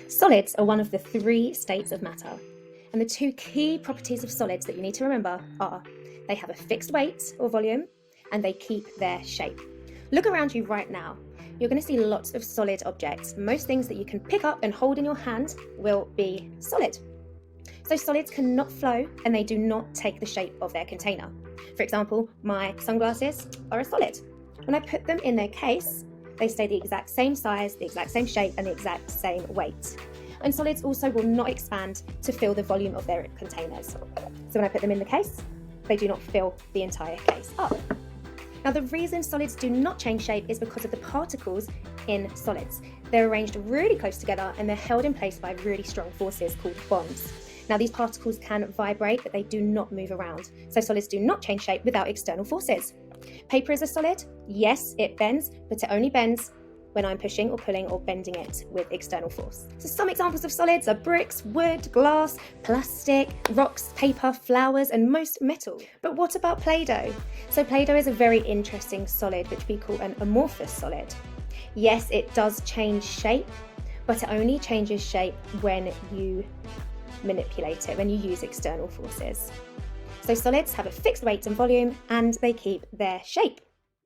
Solids are one of the three states of matter, and the two key properties of solids that you need to remember are they have a fixed weight or volume and they keep their shape. Look around you right now. You're going to see lots of solid objects. Most things that you can pick up and hold in your hand will be solid. So solids cannot flow and they do not take the shape of their container. For example, my sunglasses are a solid. When I put them in their case, they stay the exact same size, the exact same shape, and the exact same weight. And solids also will not expand to fill the volume of their containers. So when I put them in the case, they do not fill the entire case up. Now, the reason solids do not change shape is because of the particles in solids. They're arranged really close together and they're held in place by really strong forces called bonds. Now, these particles can vibrate, but they do not move around. So solids do not change shape without external forces. Paper is a solid. Yes, it bends, but it only bends when I'm pushing or pulling or bending it with external force. So some examples of solids are bricks, wood, glass, plastic, rocks, paper, flowers, and most metal. But what about Play-Doh? So Play-Doh is a very interesting solid, which we call an amorphous solid. Yes, it does change shape, but it only changes shape when you manipulate it, when you use external forces. So solids have a fixed weight and volume and they keep their shape.